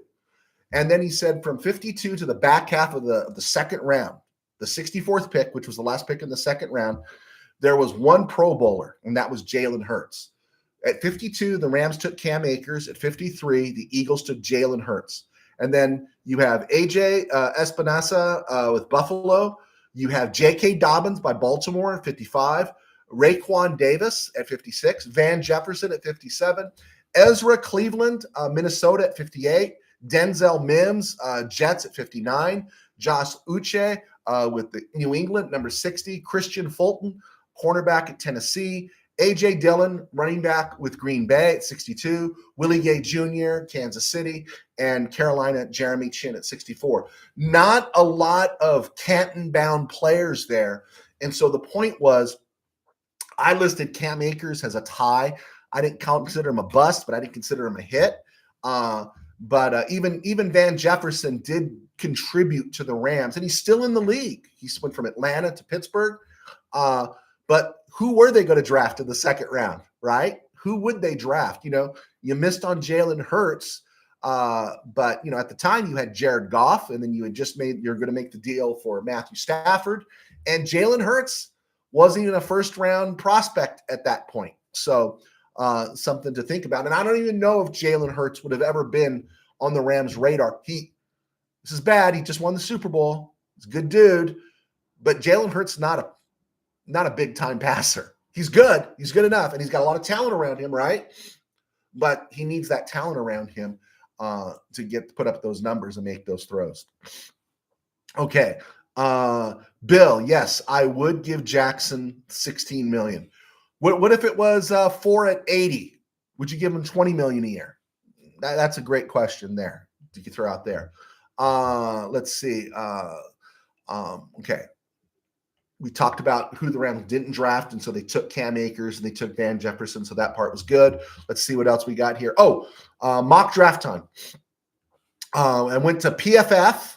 And then he said from 52 to the back half of the second round, the 64th pick, which was the last pick in the second round, there was one Pro Bowler, and that was Jalen Hurts. At 52, the Rams took Cam Akers. At 53, the Eagles took Jalen Hurts. And then you have AJ Espinosa with Buffalo. You have J.K. Dobbins by Baltimore at 55. Raekwon Davis at 56. Van Jefferson at 57. Ezra Cleveland, Minnesota at 58. Denzel Mims, Jets at 59. Josh Uche with the New England, number 60. Christian Fulton, cornerback at Tennessee. A.J. Dillon, running back with Green Bay at 62. Willie Gay Jr., Kansas City. And Carolina, Jeremy Chin at 64. Not a lot of Canton-bound players there. And so the point was, I listed Cam Akers as a tie. I didn't consider him a bust, but I didn't consider him a hit. But even Van Jefferson did contribute to the Rams, and he's still in the league. He went from Atlanta to Pittsburgh. But who were they going to draft in the second round, right? Who would they draft? You missed on Jalen Hurts, but at the time you had Jared Goff, and then you're going to make the deal for Matthew Stafford, and Jalen Hurts wasn't even a first-round prospect at that point. So something to think about. And I don't even know if Jalen Hurts would have ever been on the Rams' radar. This is bad. He just won the Super Bowl. He's a good dude, but Jalen Hurts not a big-time passer. He's good. He's good enough, and he's got a lot of talent around him, right? But he needs that talent around him to put up those numbers and make those throws. Okay. Bill, yes, I would give Jackson $16 million. What if it was 4 at 80? Would you give him $20 million a year? That's a great question there. You can throw out there. Let's see. Okay. We talked about who the Rams didn't draft, and so they took Cam Akers and they took Van Jefferson, so that part was good. Let's see what else we got here. Mock draft time. I went to PFF.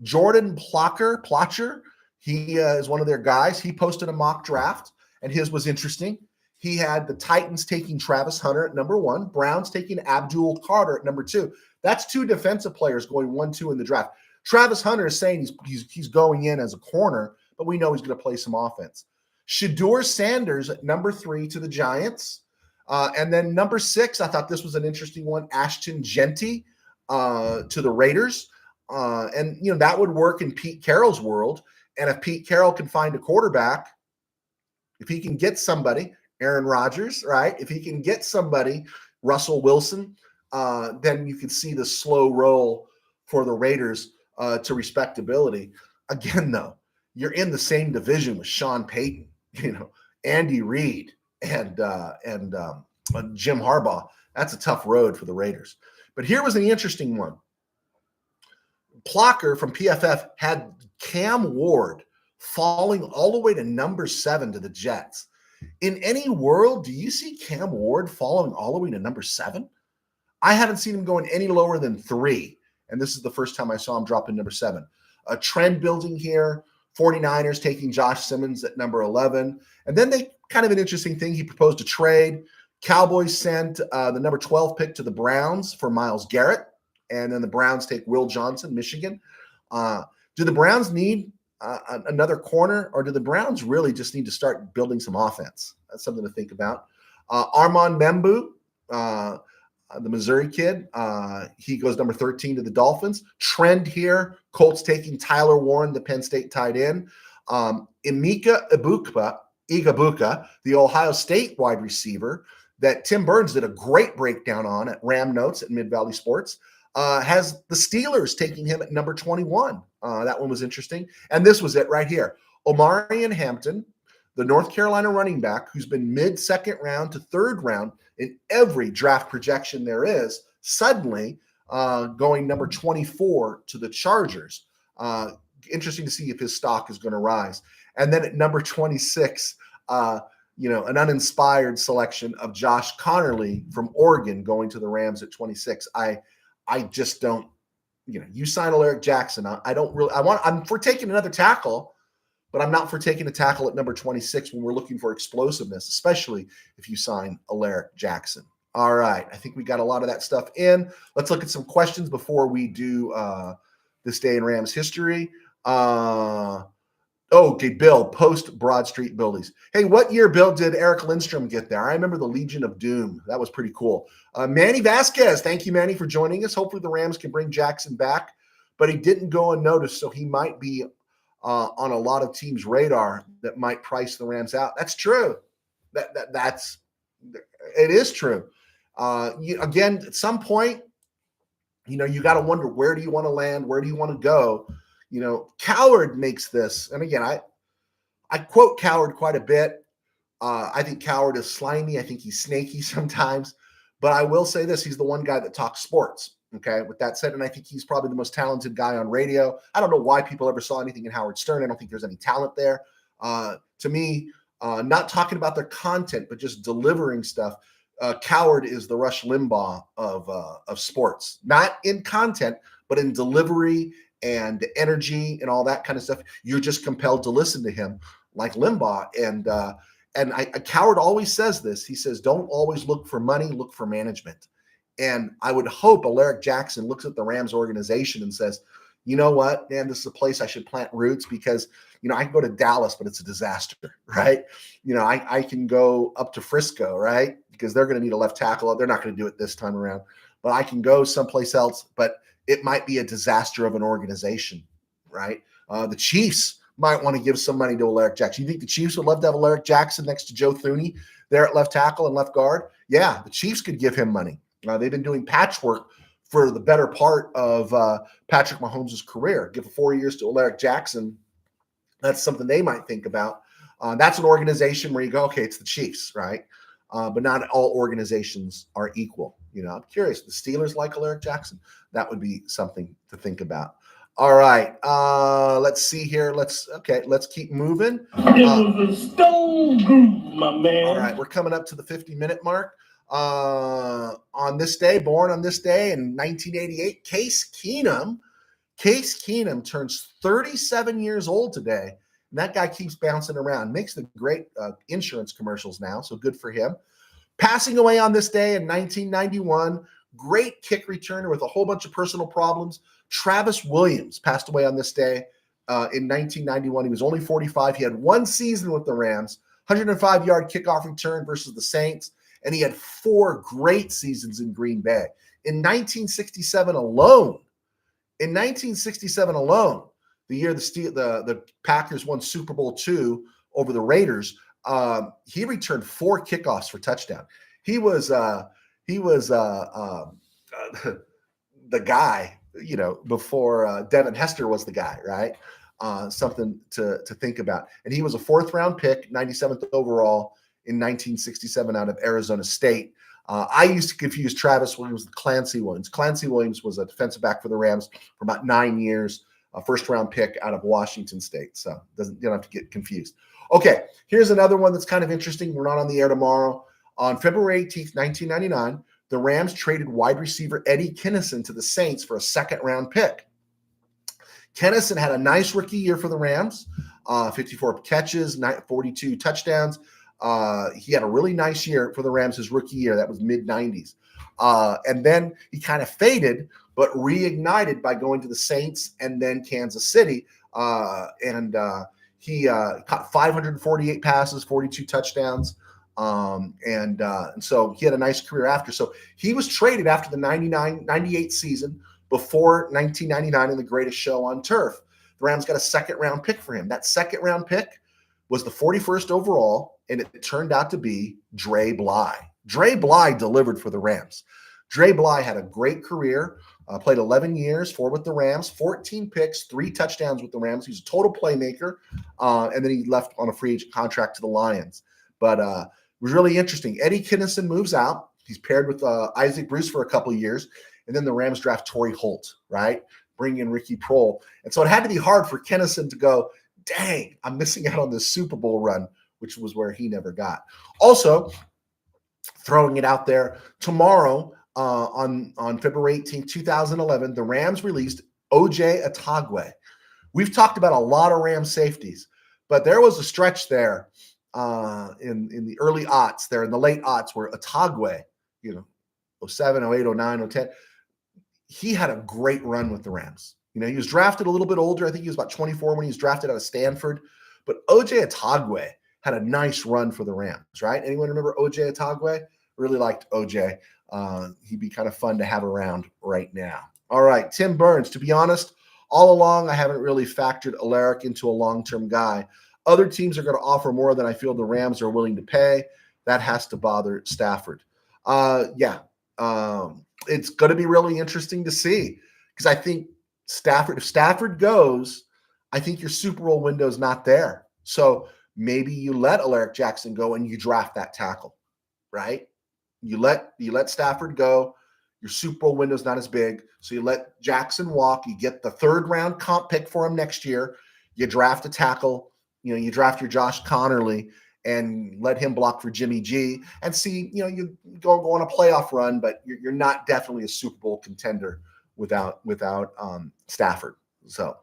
Jordan Plotcher, he is one of their guys. He posted a mock draft, and his was interesting. He had the Titans taking Travis Hunter at number 1, Browns taking Abdul Carter at number 2. That's 2 defensive players going 1-2 in the draft. Travis Hunter is saying he's going in as a corner, but we know he's going to play some offense. Shedeur Sanders at number 3 to the Giants. And then number 6, I thought this was an interesting one, Ashton Genty to the Raiders. And that would work in Pete Carroll's world. And if Pete Carroll can find a quarterback, if he can get somebody, Aaron Rodgers, right? If he can get somebody, Russell Wilson, then you can see the slow roll for the Raiders to respectability. Again, though, you're in the same division with Sean Payton, Andy Reid, and Jim Harbaugh. That's a tough road for the Raiders. But here was an interesting one. Plocker from PFF had Cam Ward falling all the way to number 7 to the Jets. In any world, do you see Cam Ward falling all the way to number 7? I haven't seen him going any lower than 3. And this is the first time I saw him drop in number 7. A trend building here. 49ers taking Josh Simmons at number 11. And then they kind of an interesting thing. He proposed a trade. Cowboys sent the number 12 pick to the Browns for Myles Garrett. And then the Browns take Will Johnson, Michigan. Do the Browns need another corner, or do the Browns really just need to start building some offense? That's something to think about. Armand Membu, the Missouri kid, he goes number 13 to the Dolphins. Trend here, Colts taking Tyler Warren, the Penn State tight end. Emeka Egbuka, the Ohio State wide receiver that Tim Burns did a great breakdown on at Ram Notes at Mid-Valley Sports, has the Steelers taking him at number 21. That one was interesting. And this was it right here. Omarion Hampton, the North Carolina running back, who's been mid-second round to third round in every draft projection there is, suddenly going number 24 to the Chargers. Interesting to see if his stock is going to rise. And then at number 26, an uninspired selection of Josh Connerly from Oregon going to the Rams at 26. I just don't, you sign Alaric Jackson. I'm for taking another tackle, but I'm not for taking a tackle at number 26 when we're looking for explosiveness, especially if you sign Alaric Jackson. All right. I think we got a lot of that stuff in. Let's look at some questions before we do this day in Rams history. Okay, Bill, post Broad Street Buildies. Hey, what year, Bill, did Eric Lindstrom get there? I remember the Legion of Doom. That was pretty cool. Manny Vasquez, thank you, Manny, for joining us. Hopefully the Rams can bring Jackson back, but he didn't go unnoticed, so he might be on a lot of teams' radar that might price the Rams out. That's true. It is true. Again, at some point, you got to wonder, where do you want to land? Where do you want to go? Coward makes this, and again, I quote Coward quite a bit. I think Coward is slimy. I think he's snaky sometimes, but I will say this: he's the one guy that talks sports. Okay. With that said, and I think he's probably the most talented guy on radio. I don't know why people ever saw anything in Howard Stern. I don't think there's any talent there. To me, not talking about their content, but just delivering stuff. Coward is the Rush Limbaugh of sports, not in content, but in delivery and energy and all that kind of stuff. You're just compelled to listen to him, like Limbaugh. And Coward always says this. He says, don't always look for money, look for management. And I would hope Alaric Jackson looks at the Rams organization and says, you know what, man, this is a place I should plant roots, because, I can go to Dallas, but it's a disaster, right? I can go up to Frisco, right? Because they're going to need a left tackle. They're not going to do it this time around, but I can go someplace else, but it might be a disaster of an organization, right? The Chiefs might want to give some money to Alaric Jackson. You think the Chiefs would love to have Alaric Jackson next to Joe Thuney there at left tackle and left guard? Yeah, the Chiefs could give him money. They've been doing patchwork for the better part of Patrick Mahomes' career. Give 4 years to Alaric Jackson. That's something they might think about. That's an organization where you go, okay, it's the Chiefs, right? But not all organizations are equal. I'm curious. The Steelers like Alaric Jackson. That would be something to think about. All right. Let's see here. Let's keep moving. It was a stone groove, my man. All right. We're coming up to the 50-minute mark. On this day, born on this day in 1988, Case Keenum turns 37 years old today. And that guy keeps bouncing around, makes the great insurance commercials now. So good for him. Passing away on this day in 1991, great kick returner with a whole bunch of personal problems. Travis Williams passed away on this day in 1991. He was only 45. He had one season with the Rams, 105-yard kickoff return versus the Saints, and he had 4 great seasons in Green Bay. In 1967 alone, the year the Packers won Super Bowl II over the Raiders, he returned 4 kickoffs for touchdown. He was the guy before Devin Hester was the guy, right? Something to think about. And he was a 4th-round pick, 97th overall in 1967 out of Arizona State. I used to confuse Travis Williams with Clancy Williams. Clancy Williams was a defensive back for the Rams for about 9 years, a 1st-round pick out of Washington State. So you don't have to get confused. Okay, here's another one that's kind of interesting. We're not on the air tomorrow. On February 18th, 1999, the Rams traded wide receiver Eddie Kinnison to the Saints for a 2nd-round pick. Kinnison had a nice rookie year for the Rams, 54 catches, 42 touchdowns. He had a really nice year for the Rams his rookie year. That was mid-90s. And then he kind of faded, but reignited by going to the Saints and then Kansas City. He caught 548 passes, 42 touchdowns. And so he had a nice career after. So he was traded after the 98 season, before 1999 in the greatest show on turf. The Rams got a 2nd-round pick for him. That 2nd-round pick was the 41st overall, and it turned out to be Dre Bly. Dre Bly delivered for the Rams. Dre Bly had a great career, played 11 years, 4 with the Rams, 14 picks, 3 touchdowns with the Rams. He's a total playmaker, and then he left on a free agent contract to the Lions. But it was really interesting. Eddie Kinnison moves out. He's paired with Isaac Bruce for a couple of years. And then the Rams draft Torrey Holt, right? Bring in Ricky Proehl. And so it had to be hard for Kinnison to go, dang, I'm missing out on this Super Bowl run, which was where he never got. Also, throwing it out there, tomorrow on February 18th, 2011, the Rams released O.J. Atogwe. We've talked about a lot of Rams safeties, but there was a stretch there in the early aughts, there in the late aughts, where Atogwe, 07, 08, 09, 010, he had a great run with the Rams. He was drafted a little bit older. I think he was about 24 when he was drafted out of Stanford. But O.J. Atogwe had a nice run for the Rams, right? Anyone remember O.J. Atogwe? Really liked O.J. He'd be kind of fun to have around right now. All right, Tim Burns. To be honest, all along, I haven't really factored Alaric into a long-term guy. Other teams are going to offer more than I feel the Rams are willing to pay. That has to bother Stafford. It's going to be really interesting to see, because I think if Stafford goes, I think your Super Bowl window is not there. So maybe you let Alaric Jackson go and you draft that tackle, right? You let Stafford go. Your Super Bowl window is not as big. So you let Jackson walk. You get the 3rd-round comp pick for him next year. You draft a tackle. You draft your Josh Connerly and let him block for Jimmy G, and see, you go on a playoff run, but you're not definitely a Super Bowl contender without Stafford. So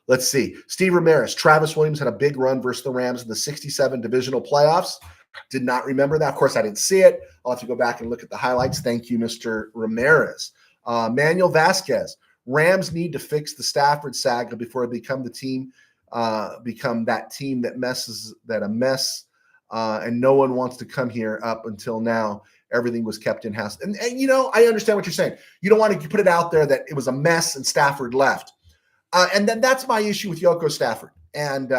let's see. Steve Ramirez, Travis Williams had a big run versus the Rams in the 67 divisional playoffs. Did not remember that. Of course, I didn't see it. I'll have to go back and look at the highlights. Thank you, Mr. Ramirez. Manuel Vasquez, Rams need to fix the Stafford saga before they become that team that a mess, and no one wants to come here. Up until now, everything was kept in-house. And I understand what you're saying. You don't want to put it out there that it was a mess and Stafford left. And then that's my issue with Yoko Stafford. And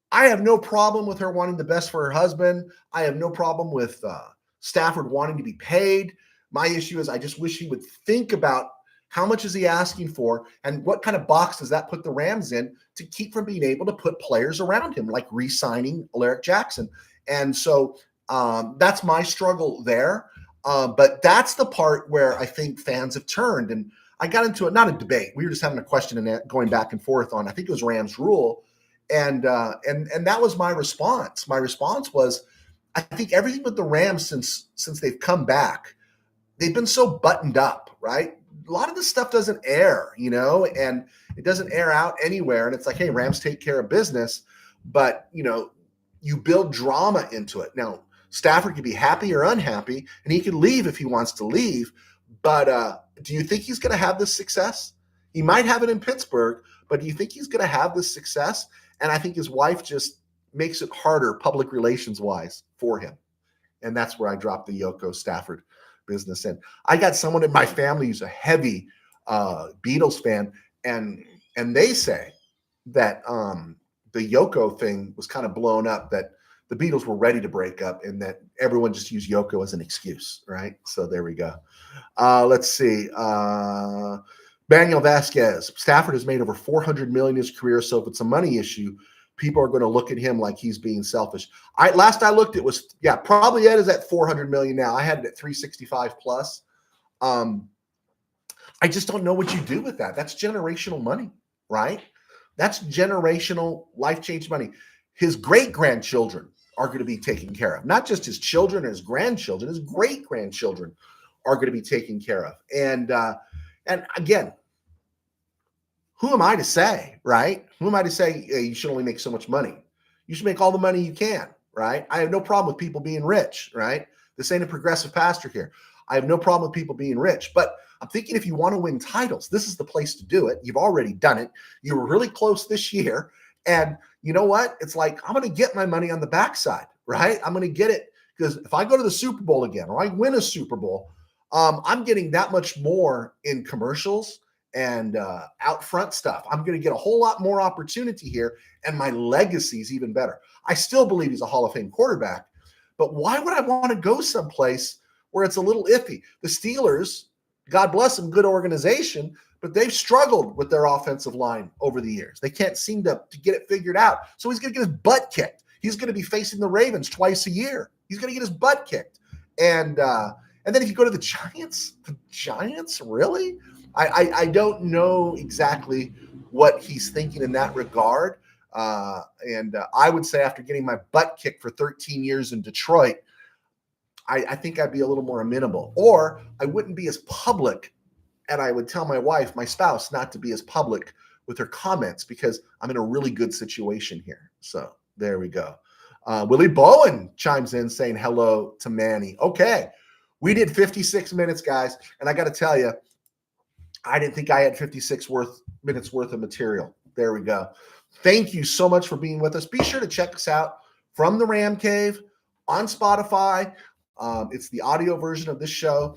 I have no problem with her wanting the best for her husband. I have no problem with Stafford wanting to be paid. My issue is I just wish he would think about how much is he asking for, and what kind of box does that put the Rams in to keep from being able to put players around him, like re-signing Alaric Jackson. And so that's my struggle there. But that's the part where I think fans have turned. And I got into not a debate. We were just having a question and going back and forth on, I think it was Rams rule. And that was my response. My response was, I think everything with the Rams since they've come back, they've been so buttoned up, right? A lot of this stuff doesn't air, and it doesn't air out anywhere. And it's like, hey, Rams take care of business, but you build drama into it. Now, Stafford can be happy or unhappy, and he can leave if he wants to leave. But do you think he's going to have this success? He might have it in Pittsburgh, but do you think he's going to have this success? And I think his wife just makes it harder public relations wise for him. And that's where I dropped the Yoko Stafford business in. I got someone in my family who's a heavy Beatles fan, and they say that the Yoko thing was kind of blown up, that the Beatles were ready to break up and that everyone just used Yoko as an excuse, right? So there we go. Let's see. Manuel Vasquez. Stafford has made over $400 million in his career, so if it's a money issue, people are going to look at him like he's being selfish. Last I looked, it was probably Ed is at $400 million now. I had it at 365 plus. I just don't know what you do with that. That's generational money, right? That's generational life change money. His great grandchildren are going to be taken care of. Not just his children and his grandchildren, his great grandchildren are going to be taken care of. And again, who am I to say, right? Who am I to say you should only make so much money? You should make all the money you can, right? I have no problem with people being rich, right? This ain't a progressive pastor here. I have no problem with people being rich, but I'm thinking if you want to win titles, this is the place to do it. You've already done it. You were really close this year. And you know what? It's like, I'm going to get my money on the backside, right? I'm going to get it because if I go to the Super Bowl again or I win a Super Bowl, I'm getting that much more in commercials and out front stuff. I'm going to get a whole lot more opportunity here, and my legacy is even better. I still believe he's a Hall of Fame quarterback, but why would I want to go someplace where it's a little iffy? The Steelers, God bless them, good organization, but they've struggled with their offensive line over the years. They can't seem to get it figured out. So he's going to get his butt kicked. He's going to be facing the Ravens twice a year. He's going to get his butt kicked. And then if you go to the Giants, really? I don't know exactly what he's thinking in that regard. And I would say after getting my butt kicked for 13 years in Detroit, I think I'd be a little more amenable, or I wouldn't be as public, and I would tell my wife, my spouse, not to be as public with her comments because I'm in a really good situation here. So there we go. Willie Bowen chimes in saying hello to Manny. Okay, we did 56 minutes, guys, and I got to tell you, I didn't think I had 56 minutes worth of material. There we go. Thank you so much for being with us. Be sure to check us out from the RamCave on Spotify. It's the audio version of this show.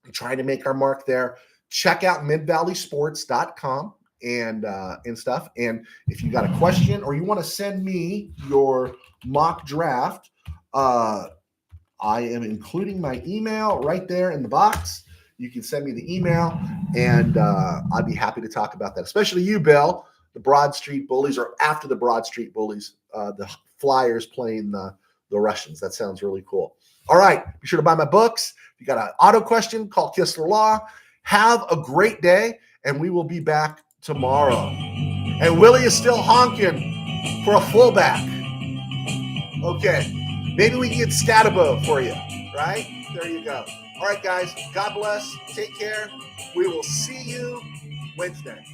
I'm trying to make our mark there. Check out midvalleysports.com and stuff. And if you got a question or you want to send me your mock draft, I am including my email right there in the box. You can send me the email, and I'd be happy to talk about that, especially you, Bill. The Broad Street Bullies, or after the Broad Street Bullies, the Flyers playing the Russians. That sounds really cool. All right. Be sure to buy my books. If you got an auto question, call Kistler Law. Have a great day, and we will be back tomorrow. And Willie is still honking for a fullback. Okay. Maybe we can get Scatabo for you, right? There you go. All right, guys. God bless. Take care. We will see you Wednesday.